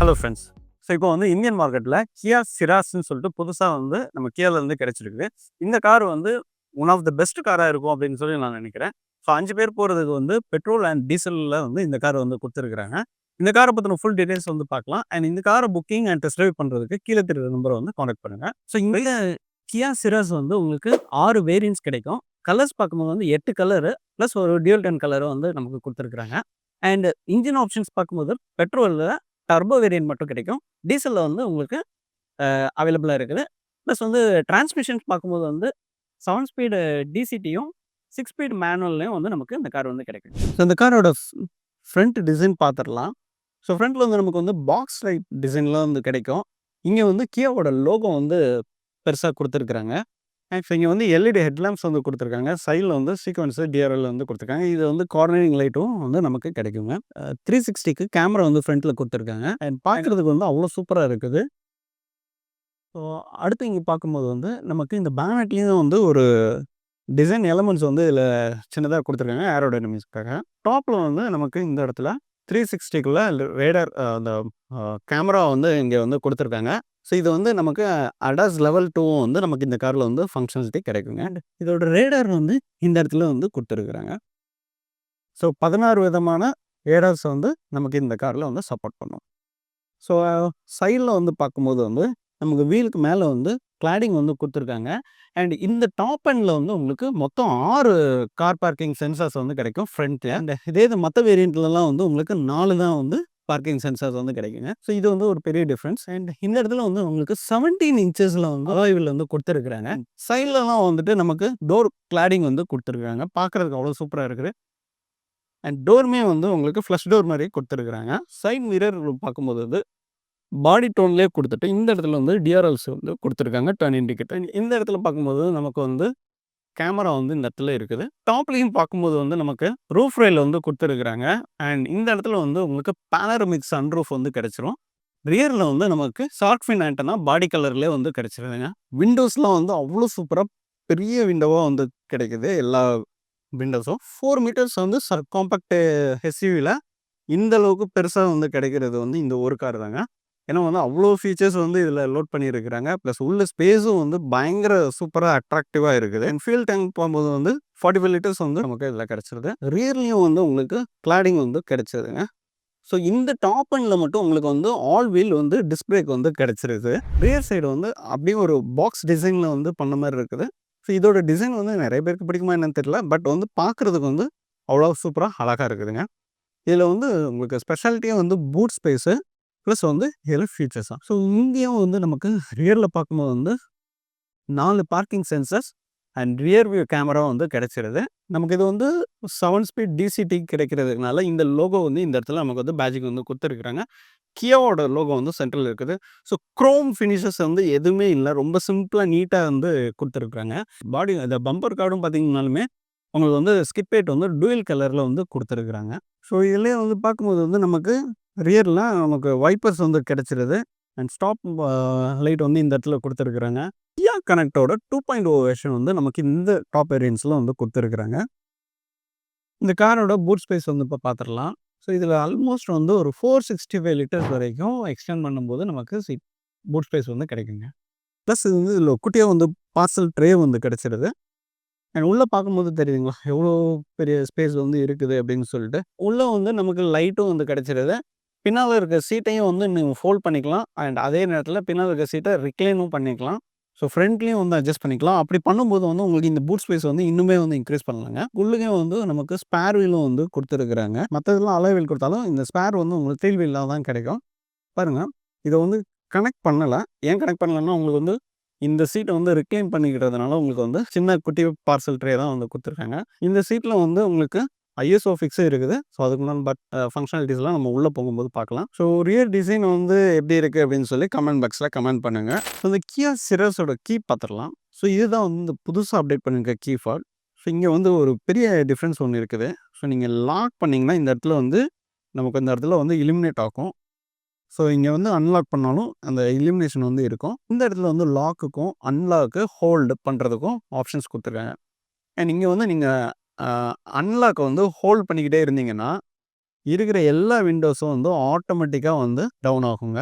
Hello friends. So இப்போ வந்து Indian மார்க்கெட்டில் கியா சிராஸ்ன்னு சொல்லிட்டு புதுசாக வந்து நம்ம கியாலேருந்து கிடைச்சிருக்கு. இந்த கார் வந்து ஒன் ஆஃப் த பெஸ்ட் காராக இருக்கும் அப்படின்னு சொல்லி நான் நினைக்கிறேன். ஸோ 5 பேர் போகிறதுக்கு வந்து பெட்ரோல் அண்ட் டீசலில் வந்து இந்த கார் வந்து கொடுத்துருக்குறாங்க. இந்த காரை பற்றின ஃபுல் டீடைல்ஸ் வந்து பார்க்கலாம். அண்ட் இந்த காரை புக்கிங் அண்ட் டெஸ்ட் ட்ரைவ் பண்ணுறதுக்கு கீழே தெரியுற நம்பரை வந்து காண்டாக்ட் பண்ணுங்கள். ஸோ இந்த கியா சிராஸ் வந்து உங்களுக்கு 6 வேரியன்ட்ஸ் கிடைக்கும். கலர்ஸ் பார்க்கும்போது வந்து 8 கலரு ப்ளஸ் ஒரு டியூல் டென் கலரும் வந்து நமக்கு கொடுத்துருக்குறாங்க. அண்ட் இன்ஜின் ஆப்ஷன்ஸ் பார்க்கும்போது பெட்ரோலில் டர்போ வேரியன்ட் மட்டும் கிடைக்கும். டீசல்ல வந்து உங்களுக்கு அவைலபிளா இருக்குது. ப்ளஸ் வந்து டிரான்ஸ்மிஷன்ஸ் பார்க்கும்போது வந்து 7 ஸ்பீடு டிசிடியும், 6 ஸ்பீட் மேனுவல்லையும் வந்து நமக்கு இந்த கார் வந்து கிடைக்கும். ஸோ இந்த காரோட ஃப்ரண்ட் டிசைன் பார்த்துடலாம். ஸோ ஃப்ரண்ட்ல வந்து நமக்கு வந்து பாக்ஸ் டைப் டிசைன்ல வந்து கிடைக்கும். இங்கே வந்து கியாவோட லோகோ வந்து பெருசா குடுத்துருக்குறாங்க. ஸோ இங்கே வந்து எல்இடி ஹெட்லாம்ப்ஸ் வந்து குடுத்துருக்காங்க. சைடில் வந்து சீக்வென்ஸு டிஆர்எல் வந்து குடுத்துருக்காங்க. இது வந்து கார்னரிங் லைட்டும் வந்து நமக்கு கிடைக்குங்க. 360க்கு கேமரா வந்து ஃப்ரண்ட்ல குடுத்துருக்காங்க. அண்ட் பார்க்குறதுக்கு வந்து அவ்வளோ சூப்பரா இருக்குது. ஸோ அடுத்து இங்கே பார்க்கும்போது வந்து நமக்கு இந்த பேனட்லேயும் வந்து ஒரு டிசைன் எலமெண்ட்ஸ் வந்து இதில் சின்னதாக கொடுத்துருக்காங்க ஏரோடைனமிக்ஸ்க்காக. டாப்பில் வந்து நமக்கு இந்த இடத்துல 360க்குள்ள ரேடார் அந்த கேமரா வந்து இங்கே வந்து கொடுத்துருக்காங்க. ஸோ இது வந்து நமக்கு அடாஸ் லெவல் 2 வந்து நமக்கு இந்த காரில் வந்து ஃபங்க்ஷனாலிட்டி கிடைக்குங்க. அண்ட் இதோட ரேடார் வந்து இந்த இடத்துல வந்து கொடுத்துருக்குறாங்க. ஸோ 16 விதமான ரேடார்ஸ் வந்து நமக்கு இந்த காரில் வந்து சப்போர்ட் பண்ணும். ஸோ சைடில் வந்து பார்க்கும்போது வந்து நமக்கு வீலுக்கு மேலே வந்து கிளாடிங் வந்து கொடுத்துருக்காங்க. அண்ட் இந்த டாப் எண்டில் வந்து உங்களுக்கு மொத்தம் 6 கார் பார்க்கிங் சென்சார்ஸ் வந்து கிடைக்கும் ஃப்ரண்ட்டில். அண்ட் இதே இது மற்ற வேரியண்ட்லலாம் வந்து உங்களுக்கு 4 தான் வந்து பார்க்கிங் சென்சார்ஸ் வந்து கிடைக்குங்க. ஸோ இது வந்து ஒரு பெரிய டிஃப்ரென்ஸ். அண்ட் இந்த இடத்துல வந்து உங்களுக்கு 17 இன்ச்சஸில் வந்து அலாய்வில் வந்து கொடுத்துருக்குறாங்க. சைட்லலாம் வந்துட்டு நமக்கு டோர் கிளாடிங் வந்து கொடுத்துருக்காங்க. பார்க்குறதுக்கு அவ்வளோ சூப்பராக இருக்குது. அண்ட் டோருமே வந்து உங்களுக்கு ஃப்ளஷ் டோர் மாதிரி கொடுத்துருக்குறாங்க. சைட் மிரர் பார்க்கும்போது வந்து பாடி டோன்லேயே கொடுத்துட்டு இந்த இடத்துல வந்து டிஆர்எல்ஸ் வந்து கொடுத்துருக்காங்க டர்ன் இண்டிகேட்டர். இந்த இடத்துல பார்க்கும்போது நமக்கு வந்து கேமரா வந்து இந்த இடத்துல இருக்குது. டாப்லையும் பார்க்கும்போது வந்து நமக்கு ரூஃப் ரெயில் வந்து கொடுத்துருக்குறாங்க. அண்ட் இந்த இடத்துல வந்து உங்களுக்கு பேனரமிக் சன்ரூஃப் வந்து கிடைச்சிரும். ரியரில் வந்து நமக்கு ஷார்க் ஃபின் ஆண்டனா பாடி கலர்லேயே வந்து கிடைச்சிருதுங்க. விண்டோஸ்லாம் வந்து அவ்வளோ சூப்பராக பெரிய விண்டோவாக வந்து கிடைக்குது. எல்லா விண்டோஸும் 4 மீட்டர்ஸ் வந்து காம்பேக்ட் எஸ்யூவியில் இந்த அளவுக்கு பெருசாக வந்து கிடைக்கிறது வந்து இந்த ஒரு கார் தாங்க. ஏன்னா வந்து அவ்வளோ ஃபீச்சர்ஸ் வந்து இதில் லோட் பண்ணியிருக்கிறாங்க. ப்ளஸ் உள்ள ஸ்பேஸும் வந்து பயங்கர சூப்பராக அட்ராக்டிவாக இருக்குது. அண்ட் ஃபியூல் டேங்க் போகும்போது வந்து 45 லிட்டர்ஸ் வந்து நமக்கு இதில் கிடச்சிருது. ரியர்லையும் வந்து உங்களுக்கு கிளாடிங் வந்து கிடைச்சிருதுங்க. ஸோ இந்த டாப் எண்டில் மட்டும் உங்களுக்கு வந்து ஆல் வீல் வந்து டிஸ்க் பிரேக் வந்து கிடச்சிருது. ரியர் சைடு வந்து அப்படியே ஒரு பாக்ஸ் டிசைனில் வந்து பண்ண மாதிரி இருக்குது. ஸோ இதோட டிசைன் வந்து நிறைய பேருக்கு பிடிக்குமா என்னன்னு தெரியல. பட் வந்து பார்க்குறதுக்கு வந்து அவ்வளோ சூப்பராக அழகாக இருக்குதுங்க. இதில் வந்து உங்களுக்கு ஸ்பெஷாலிட்டியாக வந்து பூட் ஸ்பேஸு ப்ளஸ் வந்து ஹெல்த் ஃபீச்சர்ஸ் தான். ஸோ இங்கேயும் வந்து நமக்கு ரியரில் பார்க்கும்போது வந்து 4 parking sensors and rear view camera வந்து கிடைச்சிருது. நமக்கு இது வந்து 7 ஸ்பீட் டிசிடி கிடைக்கிறதுனால இந்த லோகோ வந்து இந்த இடத்துல நமக்கு வந்து பேஜிங் வந்து கொடுத்துருக்குறாங்க. கியாவோட லோகோ வந்து சென்ட்ரல் இருக்குது. ஸோ குரோம் ஃபினிஷஸ் வந்து எதுவுமே இல்லை. ரொம்ப சிம்பிளாக நீட்டாக வந்து கொடுத்துருக்குறாங்க. பாடி அந்த பம்பர் கார்டும் பார்த்தீங்கன்னாலுமே உங்களுக்கு வந்து ஸ்கிப்பேட் வந்து டூயல் கலரில் வந்து கொடுத்துருக்குறாங்க. ஸோ இதுலேயே வந்து பார்க்கும்போது வந்து நமக்கு ரியரில் நமக்கு வைப்பர்ஸ் வந்து கிடச்சிருது. அண்ட் ஸ்டாப் லைட் வந்து இந்த இடத்துல கொடுத்துருக்குறாங்க. கியா கனெக்டோட 2.0 வெர்ஷன் வந்து நமக்கு இந்த டாப் வேரியன்ட்ஸில் வந்து கொடுத்துருக்குறாங்க. இந்த காரோட பூட் ஸ்பேஸ் வந்து இப்போ பார்த்துடலாம். ஸோ இதில் ஆல்மோஸ்ட் வந்து ஒரு 465 லிட்டர்ஸ் வரைக்கும் எக்ஸ்டெண்ட் பண்ணும்போது நமக்கு பூட் ஸ்பேஸ் வந்து கிடைக்குங்க. ப்ளஸ் இது வந்து இதில் குட்டியாக வந்து பார்சல் ட்ரே வந்து கிடச்சிருது. அண்ட் உள்ளே பார்க்கும்போது தெரியுதுங்களா எவ்வளோ பெரிய ஸ்பேஸ் வந்து இருக்குது அப்படின்னு சொல்லிட்டு. உள்ளே வந்து நமக்கு லைட்டும் வந்து கிடச்சிருது. பின்னால் இருக்க சீட்டையும் வந்து நீங்கள் ஃபோல்ட் பண்ணிக்கலாம். அண்ட் அதே நேரத்தில் பின்னால் இருக்க சீட்டை ரிக்ளைனும் பண்ணிக்கலாம். ஸோ ஃப்ரண்ட்லேயும் வந்து அட்ஜஸ்ட் பண்ணிக்கலாம். அப்படி பண்ணும்போது வந்து உங்களுக்கு இந்த பூட் ஸ்பேஸ் வந்து இன்னுமே வந்து இன்க்ரீஸ் பண்ணலாங்க. உள்ளேயும் வந்து நமக்கு ஸ்பேர் வீலும் வந்து கொடுத்துருக்குறாங்க. மற்றதெல்லாம் அலாய் வீல் கொடுத்தாலும் இந்த ஸ்பேர் வந்து உங்களுக்கு டெயில் வீலாக தான் கிடைக்கும். பாருங்கள், இதை வந்து கனெக்ட் பண்ணலை. ஏன் கனெக்ட் பண்ணலைன்னா உங்களுக்கு வந்து இந்த சீட்டை வந்து ரிக்ளைன் பண்ணிக்கிறதுனால உங்களுக்கு வந்து சின்ன குட்டி பார்சல் ட்ரே தான் வந்து கொடுத்துருக்காங்க. இந்த சீட்டில் வந்து உங்களுக்கு ஐஎஸ்ஓ ஃபிக்ஸும் இருக்குது. ஸோ அதுக்குண்டான ஃபங்க்ஷனாலிட்டிஸ்லாம் நம்ம உள்ளே போகும்போது பார்க்கலாம். ஸோ ரியர் டிசைன் வந்து எப்படி இருக்குது அப்படின்னு சொல்லி கமெண்ட் பாக்ஸில் கமெண்ட் பண்ணுங்கள். ஸோ இந்த கியா சிராஸோட கீ பார்த்துடலாம். ஸோ இதுதான் வந்து இந்த புதுசாக அப்டேட் பண்ணியிருக்க கீ ஃபால். ஸோ இங்கே வந்து ஒரு பெரிய டிஃப்ரென்ஸ் ஒன்று இருக்குது. ஸோ நீங்கள் லாக் பண்ணிங்கன்னா இந்த இடத்துல வந்து நமக்கு இந்த இடத்துல வந்து இலிமினேட் ஆகும். ஸோ இங்கே வந்து அன்லாக் பண்ணாலும் அந்த இலிமினேஷன் வந்து இருக்கும். இந்த இடத்துல வந்து லாக்குக்கும் அன்லாக்கு ஹோல்டு பண்ணுறதுக்கும் ஆப்ஷன்ஸ் கொடுத்துருக்காங்க. அண்ட் இங்கே வந்து நீங்கள் அன்லாக்கை வந்து ஹோல்ட் பண்ணிக்கிட்டே இருந்தீங்கன்னா இருக்கிற எல்லா விண்டோஸும் வந்து ஆட்டோமேட்டிக்கா வந்து டவுன் ஆகுங்க.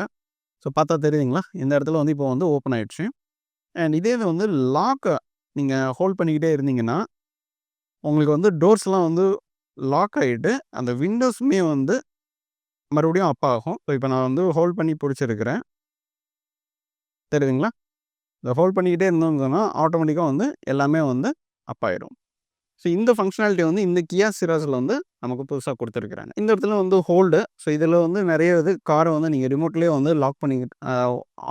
ஸோ பார்த்தா தெரியுதுங்களா? இந்த இடத்துல வந்து இப்போ வந்து ஓப்பன் ஆயிடுச்சு. அண்ட் இதே இது வந்து லாக்க நீங்க ஹோல்ட் பண்ணிக்கிட்டே இருந்தீங்கன்னா, உங்களுக்கு வந்து டோர்ஸ்லாம் வந்து லாக் ஆயிட்டு, அந்த விண்டோஸுமே வந்து மறுபடியும் அப் ஆகும். ஸோ இப்போ நான் வந்து ஹோல்ட் பண்ணி பிடிச்சிருக்கிறேன். தெரியுதுங்களா? இத ஹோல்ட் பண்ணிக்கிட்டே இருந்தோம்னு சொன்னா, ஆட்டோமேட்டிக்கா வந்து எல்லாமே வந்து அப் ஆயிரும். ஸோ இந்த ஃபங்ஷனாலிட்டி வந்து இந்த கியா சிராஸ்ல வந்து நமக்கு புதுசா குடுத்துருக்காங்க. இந்த இடத்துல வந்து ஹோல்டு. ஸோ இதில வந்து நெறைய இது கார வந்து நீங்க ரிமோட்லயே வந்து லாக் பண்ணிக்கிட்டு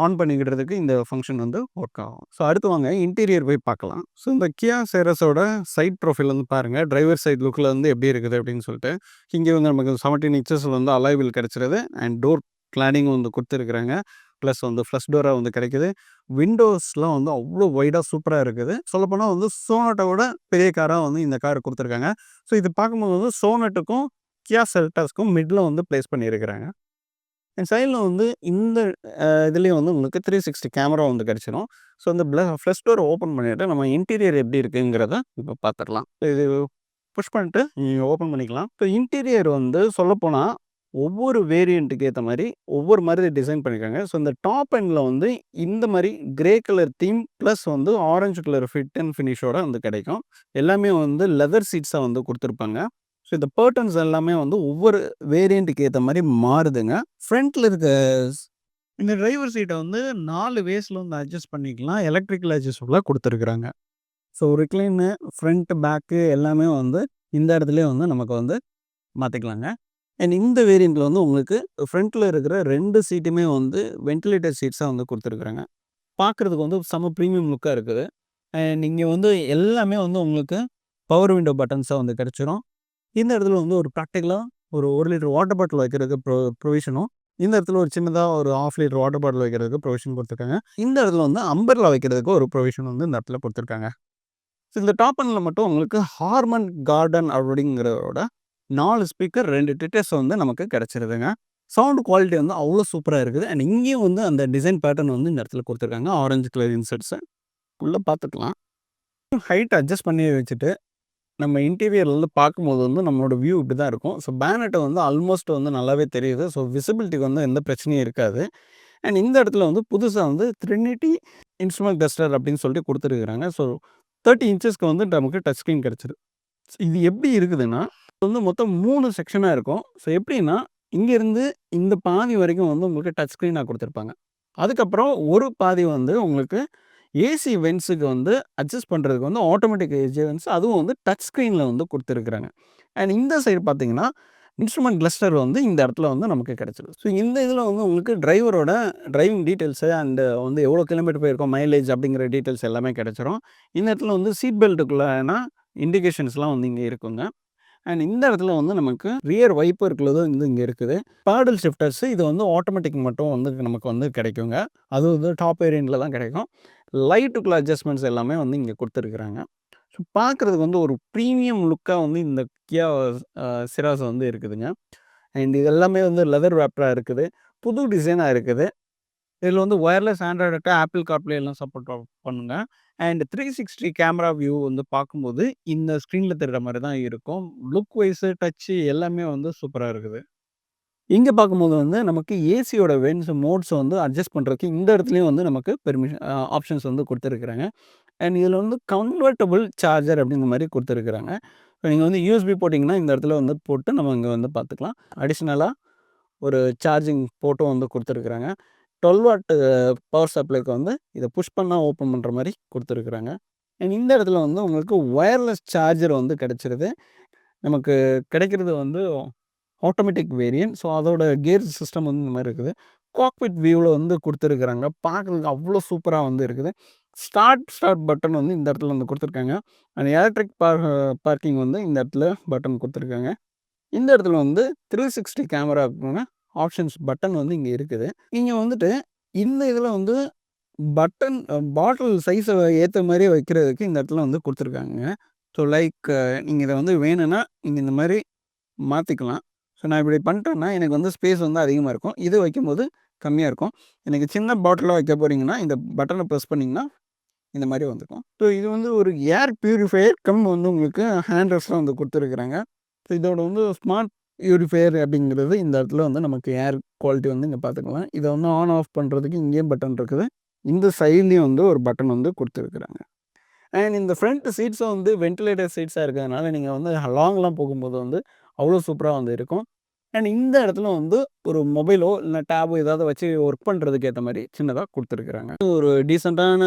ஆன் பண்ணிக்கிடுறதுக்கு இந்த ஃபங்ஷன் வந்து ஒர்க் ஆகும். ஸோ அடுத்து வாங்க இன்டீரியர் போய் பார்க்கலாம். ஸோ இந்த கியா சிராஸோட சைட் ப்ரொஃபைல் வந்து பாருங்க. டிரைவர் சைட் லுக்ல வந்து எப்படி இருக்குது அப்படின்னு சொல்லிட்டு. இங்க வந்து நமக்கு 17 இன்ச்சஸ்ல வந்து அலாய் வீல் கிடைச்சிருது. அண்ட் டோர் கிளாடிங் வந்து குடுத்துருக்காங்க. ப்ளஸ் வந்து ஃப்ளஷ் டோரா வந்து கிடைக்குது. விண்டோஸ்லாம் வந்து அவ்வளோ வைடா சூப்பரா இருக்குது. சொல்லப்போனா வந்து சோனட்ட விட பெரிய காரா வந்து இந்த கார் குடுத்துருக்காங்க. ஸோ இது பார்க்கும்போது வந்து சோனட்டுக்கும், கியா செல்டாஸ்க்கும் மிட்ல வந்து பிளேஸ் பண்ணியிருக்கிறாங்க. அண்ட் சைட்ல வந்து இந்த இதுலயும் வந்து உங்களுக்கு 360 கேமரா வந்து கிடைச்சிரும். ஸோ இந்த ஃப்ளஷ் டோர ஓப்பன் பண்ணிட்டு நம்ம இன்டீரியர் எப்படி இருக்குங்கிறத இப்ப பார்த்துரலாம். இது புஷ் பண்ணிட்டு நீங்க ஓப்பன் பண்ணிக்கலாம். இப்போ இன்டீரியர் வந்து சொல்லப்போனா ஒவ்வொரு வேரியண்ட்டுக்கு ஏத்த மாரி, ஒவ்வொரு மாதிரி டிசைன் பண்ணியிருக்காங்க. ஸோ இந்த டாப் எண்ட்ல வந்து இந்த மாரி கிரே கலர் தீம் பிளஸ் வந்து ஆரஞ்சு கலர் ஃபிட் அண்ட் ஃபினிஷோட வந்து கிடைக்கும். எல்லாமே வந்து லெதர் சீட்ஸா வந்து குடுத்துருப்பாங்க. ஸோ இந்த கர்டன்ஸ் எல்லாமே வந்து ஒவ்வொரு வேரியண்ட்டுக்கு ஏத்த மாரி மாறுதுங்க. ஃப்ரண்ட்ல இருக்க இந்த டிரைவர் சீட்ட வந்து 4 வேஸ்ல வந்து அட்ஜஸ்ட் பண்ணிக்கலாம். எலக்ட்ரிக்கல் அட்ஜஸ்டபிளா குடுத்துருக்காங்க. ஸோ ரிக்ளைனு, ஃப்ரண்ட், பேக்கு எல்லாமே வந்து இந்த இடத்துலயே வந்து நமக்கு வந்து மாத்திக்கலாங்க. அண்ட் இந்த வேரியண்ட்ல வந்து உங்களுக்கு ஃப்ரண்ட்ல இருக்கிற 2 சீட்டுமே வந்து வென்டிலேட்டர் சீட்ஸா வந்து குடுத்துருக்காங்க. பார்க்கறதுக்கு வந்து செம்ம பிரீமியம் லுக்கா இருக்குது. அண்ட் இங்க வந்து எல்லாமே வந்து உங்களுக்கு பவர் விண்டோ பட்டன்ஸா வந்து கிடைச்சிரும். இந்த இடத்துல வந்து ஒரு பிராக்டிகலா ஒரு 1 லிட்டர் வாட்டர் பாட்டில் வைக்கிறதுக்கு ப்ரொவிஷனும், இந்த இடத்துல ஒரு சின்னதா ஒரு 1/2 லிட்டர் வாட்டர் பாட்டில் வைக்கிறதுக்கு ப்ரொவிஷன் குடுத்துருக்காங்க. இந்த இடத்துல வந்து அம்பர்லா வைக்கிறதுக்கு ஒரு ப்ரொவிஷன் வந்து இந்த இடத்துல குடுத்துருக்காங்க. ஸோ இந்த டாப் எண்ட்ல மட்டும் உங்களுக்கு ஹார்மன் கார்டன் அப்படிங்கிறதோட 4 ஸ்பீக்கர் 2 டிட்டர்ஸ் வந்து நமக்கு கிடைச்சிருதுங்க. சவுண்ட் குவாலிட்டி வந்து அவ்வளோ சூப்பரா இருக்குது. அண்ட் இங்கேயும் வந்து அந்த டிசைன் பேட்டர்ன் வந்து இந்த இடத்துல குடுத்துருக்காங்க. Orange colour inserts. உள்ள பார்த்துக்கலாம். ஹைட் அட்ஜஸ்ட் பண்ணி வச்சுட்டு, நம்ம இன்டீரியர்லேருந்து பார்க்கும்போது வந்து நம்மளோட வியூ இப்படி தான் இருக்கும். ஸோ பேனட்ட வந்து ஆல்மோஸ்ட் வந்து நல்லாவே தெரியுது. ஸோ விசிபிலிட்டிக்கு வந்து எந்த பிரச்சனையும் இருக்காது. அண்ட் இந்த இடத்துல வந்து புதுசா வந்து ட்ரினிட்டி இன்ஸ்ட்ருமென்ட் கிளஸ்டர் அப்படின்னு சொல்லிட்டு குடுத்துருக்காங்க. ஸோ 30 இன்ச்சஸ்க்கு வந்து நமக்கு டச் ஸ்க்ரீன் கிடைச்சிது. இது எப்படி இருக்குதுன்னா, இது வந்து மொத்தம் 3 செக்ஷனா இருக்கும். ஸோ எப்படின்னா, இங்கேருந்து இந்த பாதி வரைக்கும் வந்து உங்களுக்கு டச் ஸ்க்ரீனா குடுத்துருப்பாங்க. அதுக்கப்புறம் ஒரு பாதி வந்து உங்களுக்கு ஏசி வென்ட்ஸுக்கு வந்து அட்ஜஸ்ட் பண்றதுக்கு வந்து ஆட்டோமேட்டிக் ஏசி வென்ட்ஸ் அதுவும் வந்து டச் ஸ்க்ரீன்ல வந்து குடுத்துருக்காங்க. அண்ட் இந்த சைடு பார்த்தீங்கன்னா, இன்ஸ்ட்ருமென்ட் கிளஸ்டர் வந்து இந்த இடத்துல வந்து நமக்கு கிடைச்சிருது. ஸோ இந்த இதில வந்து உங்களுக்கு டிரைவரோட டிரைவிங் டீட்டெயில்ஸு அண்ட் வந்து எவ்வளோ கிலோமீட்டர் போயிருக்கோம், மைலேஜ் அப்படிங்கிற டீட்டெயில்ஸ் எல்லாமே கிடைச்சிரும். இந்த இடத்துல வந்து சீட் பெல்ட்டுக்குள்ளான இண்டிகேஷன்ஸ்லாம் வந்து இங்க இருக்குங்க. அண்ட் இந்த இடத்துல வந்து நமக்கு ரியர் வைப்பருக்குள்ளதும் வந்து இங்க இருக்குது. பேடல் ஷிஃப்டர்ஸ் இது வந்து ஆட்டோமேட்டிக் மட்டும் வந்து நமக்கு வந்து கிடைக்குங்க. அது வந்து டாப் வேரியண்ட்ல தான் கிடைக்கும். லைட்டுக்குள்ள அட்ஜஸ்ட்மெண்ட்ஸ் எல்லாமே வந்து இங்க குடுத்துருக்காங்க. ஸோ பார்க்கறதுக்கு வந்து ஒரு பிரீமியம் லுக்கா வந்து இந்த கியா சிராஸ் வந்து இருக்குதுங்க. அண்ட் இது எல்லாமே வந்து லெதர் ராப்டரா இருக்குது. புது டிசைனா இருக்குது. இதில வந்து wireless Android auto, apple CarPlay எல்லாம் சப்போர்ட் பண்ணுங்க. அண்ட் 360 கேமரா வியூ வந்து பார்க்கும்போது, இந்த ஸ்க்ரீன்ல தெரிற மாரி தான் இருக்கும். லுக் வைஸ், டச்சு எல்லாமே வந்து சூப்பரா இருக்குது. இங்க பார்க்கும்போது வந்து நமக்கு ஏசியோட வென்ட்ஸ், மோட்ஸ் வந்து அட்ஜஸ்ட் பண்றதுக்கு இந்த இடத்துலயும் வந்து நமக்கு பெர்மிஷன் ஆப்ஷன்ஸ் வந்து குடுத்துருக்காங்க. அண்ட் இதில வந்து கன்வெர்ட்டபிள் சார்ஜர் அப்படிங்கிற மாரி குடுத்துருக்காங்க. நீங்க வந்து யூஎஸ்பி போட்டீங்கன்னா, இந்த இடத்துல வந்து போட்டு நம்ம இங்க வந்து பார்த்துக்கலாம். அடிஷனலா ஒரு சார்ஜிங் போர்ட்டும் வந்து குடுத்துருக்காங்க. 12 வாட் பவர் சப்ளைக்கு வந்து இத புஷ் பண்ணா ஓப்பன் பண்ற மாரி குடுத்துருக்காங்க. அண்ட் இந்த இடத்துல வந்து உங்களுக்கு வயர்லெஸ் சார்ஜர் வந்து கிடைச்சிருது. நமக்கு கிடைக்கிறது வந்து ஆட்டோமேட்டிக் வேரியன்ட். ஸோ அதோட கியர் சிஸ்டம் வந்து இந்த மாரி இருக்குது. காக்பிட் வியூல வந்து குடுத்துருக்காங்க. பார்க்கறதுக்கு அவ்வளோ சூப்பரா வந்து இருக்குது. ஸ்டார்ட் பட்டன் வந்து இந்த இடத்துல வந்து குடுத்துருக்காங்க. அண்ட் எலக்ட்ரிக் பார்க்கிங் வந்து இந்த இடத்துல பட்டன் குடுத்துருக்காங்க. இந்த இடத்துல வந்து 360 கேமராக்கான ஆப்ஷன்ஸ் பட்டன் வந்து இங்க இருக்குது. நீங்க வந்துட்டு இந்த இதில வந்து பட்டன் பாட்டில் சைஸ ஏத்த மாரியே வைக்கிறதுக்கு இந்த இடத்துல வந்து குடுத்துருக்காங்க. ஸோ லைக் நீங்க இத வந்து வேணும்னா, நீங்க இந்த மாரி மாத்திக்கலாம். ஸோ நான் இப்படி பண்ணிட்டேன்னா, எனக்கு வந்து ஸ்பேஸ் வந்து அதிகமா இருக்கும். இது வைக்கும்போது கம்மியா இருக்கும். எனக்கு சின்ன பாட்டிலா வைக்க போறீங்கன்னா, இந்த பட்டன பிரஸ் பண்ணீங்கன்னா, இந்த மாரி வந்துக்கும். ஸோ இது வந்து ஒரு ஏர் பியூரிஃபையர் கம் வந்து உங்களுக்கு ஹேண்ட் ரெஸ்ட்ல வந்து குடுத்துருக்காங்க. ஸோ இதோட வந்து ஸ்மார்ட் பியூரிஃபையர் அப்படிங்கிறது இந்த இடத்துல வந்து நமக்கு ஏர் குவாலிட்டி வந்து இங்கே பார்த்துக்கலாம். இதை வந்து ஆன் ஆஃப் பண்ணுறதுக்கு இங்கேயும் பட்டன் இருக்குது. இந்த சைட்லேயும் வந்து ஒரு பட்டன் வந்து கொடுத்துருக்குறாங்க. அண்ட் இந்த ஃப்ரண்ட் சீட்ஸும் வந்து வென்டிலேட்டர் சீட்ஸாக இருக்கிறதுனால நீங்கள் வந்து லாங்லாம் போகும்போது வந்து அவ்வளோ சூப்பராக வந்து இருக்கும். அண்ட் இந்த இடத்துல வந்து ஒரு மொபைலோ இல்லை டேபோ ஏதாவது வச்சு ஒர்க் பண்ணுறதுக்கு ஏற்ற மாதிரி சின்னதாக கொடுத்துருக்குறாங்க. ஒரு டீசெண்டான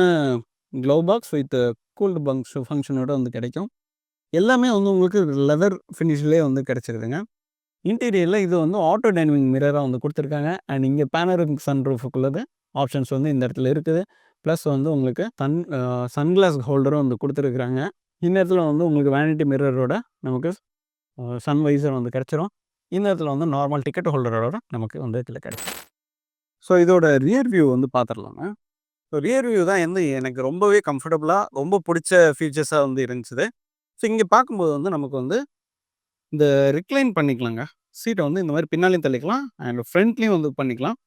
க்ளவ் பாக்ஸ் வித் கூல்டு பங்க்ஸ் ஃபங்க்ஷனோட வந்து கிடைக்கும். எல்லாமே வந்து உங்களுக்கு லெதர் ஃபினிஷ்லேயே வந்து கிடச்சிருதுங்க. இன்டீரியரில் இது வந்து ஆட்டோ டைனமிக் மிரராக வந்து கொடுத்துருக்காங்க. அண்ட் இங்கே பேனரிக் சன்ரூஃபுக்குள்ளது ஆப்ஷன்ஸ் வந்து இந்த இடத்துல இருக்குது. ப்ளஸ் வந்து உங்களுக்கு சன்கிளாஸ் ஹோல்டரும் வந்து கொடுத்துருக்குறாங்க. இந்த இடத்துல வந்து உங்களுக்கு வேனிட்டி மிரரோட நமக்கு சன் வைசர் வந்து கிடச்சிரும். இந்த இடத்துல வந்து நார்மல் டிக்கெட் ஹோல்டரோட நமக்கு வந்து இதில் கிடைக்கும். ஸோ இதோட ரியர் வியூ வந்து பார்த்துடலாங்க. ஸோ ரியர் வியூ தான் வந்து எனக்கு ரொம்பவே கம்ஃபர்டபுளாக ரொம்ப பிடிச்ச ஃபீச்சர்ஸாக வந்து இருந்துச்சு. ஸோ இங்கே பார்க்கும்போது வந்து நமக்கு வந்து இந்த ரிக்ளைன் பண்ணிக்கலாங்க. சீட்டை வந்து இந்த மாதிரி பின்னாலையும் தள்ளிக்கலாம் அண்ட் ஃப்ரண்ட்லேயும் வந்து பண்ணிக்கலாம்.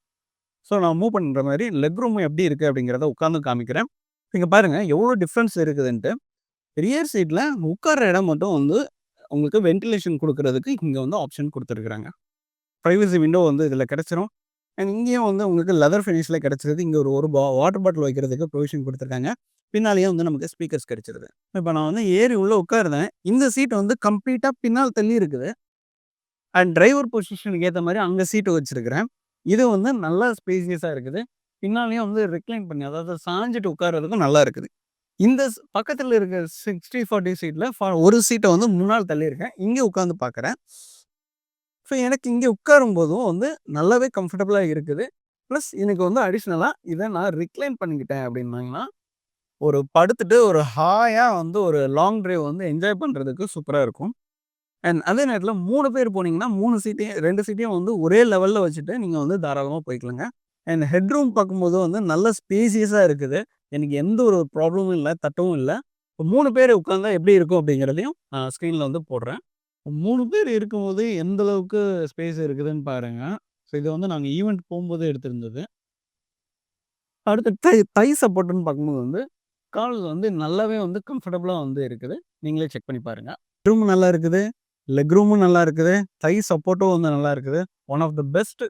ஸோ நான் மூவ் பண்ணுற மாதிரி லெக் ரூம் எப்படி இருக்குது அப்படிங்கிறத உட்காந்து காமிக்கிறேன். இங்கே பாருங்கள் எவ்வளோ டிஃப்ரென்ஸ் இருக்குதுன்ட்டு. ரியர் சீட்டில் உட்கார இடம் மட்டும் வந்து உங்களுக்கு வென்டிலேஷன் கொடுக்கறதுக்கு இங்கே வந்து ஆப்ஷன் கொடுத்துருக்குறாங்க. ப்ரைவசி விண்டோ வந்து இதில் கிடச்சிரும். அண்ட் இங்கேயும் வந்து உங்களுக்கு லெதர் ஃபினிஷில் கிடச்சிருது. இங்கே ஒரு வாட்டர் பாட்டில் வைக்கிறதுக்கு ப்ரொவிஷன் கொடுத்துருக்காங்க. பின்னாலேயே வந்து நமக்கு ஸ்பீக்கர்ஸ் கிடச்சிருது. இப்போ நான் வந்து ஏறி உள்ளே உட்காருந்தேன். இந்த சீட் வந்து கம்ப்ளீட்டாக பின்னால் தள்ளி இருக்குது. அண்ட் டிரைவர் பொசிஷனுக்கு ஏற்ற மாதிரி அங்கே சீட்டு வச்சுருக்கிறேன். இது வந்து நல்லா ஸ்பேசியஸாக இருக்குது. பின்னாலேயும் வந்து ரிக்ளைன் பண்ணி அதாவது சாஞ்சிட்டு உட்கார்றதுக்கும் நல்லா இருக்குது. இந்த பக்கத்தில் இருக்க 60/40 சீட்டில் ஒரு சீட்டை வந்து முன்னால் தள்ளியிருக்கேன். இங்கே உட்காந்து பார்க்குறேன். ஸோ எனக்கு இங்கே உட்காரும்போதும் வந்து நல்லாவே கம்ஃபர்டபுளாக இருக்குது. ப்ளஸ் எனக்கு வந்து அடிஷ்னலாக இதை நான் ரிக்ளைன் பண்ணிக்கிட்டேன் அப்படின்னாங்கன்னா, ஒரு படுத்துட்டு ஒரு ஹாயாக வந்து ஒரு லாங் டிரைவ் வந்து என்ஜாய் பண்ணுறதுக்கு சூப்பராக இருக்கும். அண்ட் அதே நேரத்தில் 3 பேர் போனீங்கன்னா 3 சீட்டையும் 2 சீட்டையும் வந்து ஒரே லெவலில் வச்சுட்டு நீங்கள் வந்து தாராளமாக போய்க்கலாங்க. அண்ட் ஹெட்ரூம் பார்க்கும்போது வந்து நல்ல ஸ்பேசியஸாக இருக்குது. எனக்கு எந்த ஒரு ப்ராப்ளமும் இல்லை, தட்டவும் இல்லை. இப்போ 3 பேர் உட்காந்தா எப்படி இருக்கும் அப்படிங்கிறதையும் ஸ்க்ரீனில் வந்து போடுறேன். 3 பேர் இருக்கும்போது எந்த அளவுக்கு ஸ்பேஸ் இருக்குதுன்னு பாருங்க. ஸோ இதை வந்து நாங்கள் ஈவெண்ட் போகும்போது எடுத்திருந்தது. அடுத்து தை சப்போர்ட்டுன்னு பார்க்கும்போது வந்து கால் வந்து நல்லாவே வந்து கம்ஃபர்டபுளாக வந்து இருக்குது. நீங்களே செக் பண்ணி பாருங்கள். ரூம் நல்லா இருக்குது, லெக் ரூமும் நல்லா இருக்குது, தை சப்போர்ட்டும் வந்து நல்லா இருக்குது. One of the best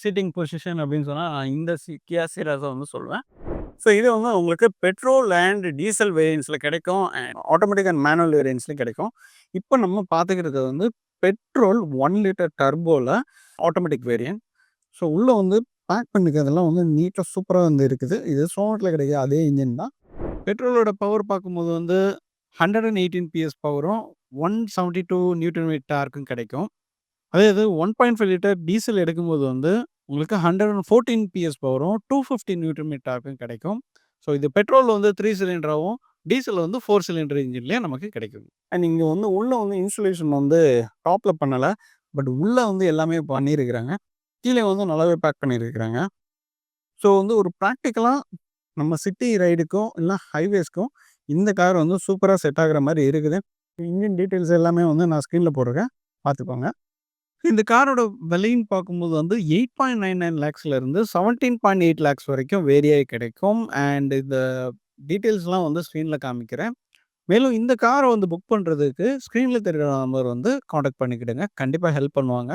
seating position அப்படின்னு சொன்னால் இந்த கியா சிராஸை வந்து சொல்லுவேன். ஸோ இது வந்து உங்களுக்கு பெட்ரோல் அண்ட் டீசல் வேரியன்ஸில் கிடைக்கும். அண்ட் ஆட்டோமேட்டிக் அண்ட் மேனுவல் வேரியன்ஸ்லையும் கிடைக்கும். இப்போ நம்ம பார்த்துக்கிறது வந்து பெட்ரோல் 1 லிட்டர் டர்போவில் ஆட்டோமேட்டிக் வேரியன்ட். ஸோ உள்ளே வந்து பேக் பண்ணிக்கிறதெல்லாம் வந்து நீட்டாக சூப்பராக வந்து இருக்குது. இது சோனட்டில் கிடைக்கிற அதே இன்ஜின் தான். பெட்ரோலோட பவர் பார்க்கும்போது வந்து 118 பிஎஸ் பவரும் 172 நியூட்டன் மீட்டர் டார்க்கும் கிடைக்கும். அதே இது 1.5 லிட்டர் டீசல் எடுக்கும்போது வந்து உங்களுக்கு 114 பிஎஸ் பவரும் 250 நியூட்டன் மீட்டர் டார்க்கும் கிடைக்கும். ஸோ இது பெட்ரோல் வந்து 3 சிலிண்டராகவும் டீசல் வந்து 4 சிலிண்டர் இன்ஜின்லேயே நமக்கு கிடைக்கும். அண்ட் இங்கே வந்து உள்ளே வந்து இன்சுலேஷன் வந்து டாப்பில் பண்ணலை, பட் உள்ளே வந்து எல்லாமே பண்ணியிருக்கிறாங்க. கீழே வந்து நல்லாவே பேக் பண்ணியிருக்கிறாங்க. ஸோ வந்து ஒரு ப்ராக்டிக்கலாக நம்ம சிட்டி ரைடுக்கும் இல்லை ஹைவேஸ்க்கும் இந்த கார் வந்து சூப்பராக செட் ஆகிற மாதிரி இருக்குது. இன்ஜின் டீட்டெயில்ஸ் எல்லாமே வந்து நான் ஸ்க்ரீனில் போடுறேன், பார்த்துக்கோங்க. இந்த காரோட விலைன்னு பார்க்கும்போது வந்து 8.99 லேக்ஸ்லேருந்து 17.8 லேக்ஸ் வரைக்கும் வேரியாகி கிடைக்கும். அண்ட் இந்த டீட்டெயில்ஸ்லாம் வந்து ஸ்க்ரீனில் காமிக்கிறேன். மேலும் இந்த காரை வந்து புக் பண்ணுறதுக்கு ஸ்க்ரீனில் தெரிகிற நம்பர் வந்து காண்டாக்ட் பண்ணிக்கிடுங்க. கண்டிப்பாக ஹெல்ப் பண்ணுவாங்க.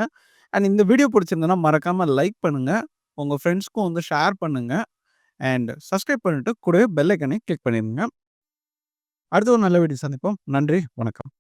அண்ட் இந்த வீடியோ பிடிச்சிருந்ததுன்னா மறக்காமல் லைக் பண்ணுங்கள், உங்கள் ஃப்ரெண்ட்ஸ்க்கும் வந்து ஷேர் பண்ணுங்கள் அண்ட் சப்ஸ்கிரைப் பண்ணிவிட்டு கூடவே பெல் ஐக்கனை கிளிக் பண்ணிடுங்க. அடுத்த ஒரு நல்ல வீடியோ சந்திப்போம். நன்றி, வணக்கம்.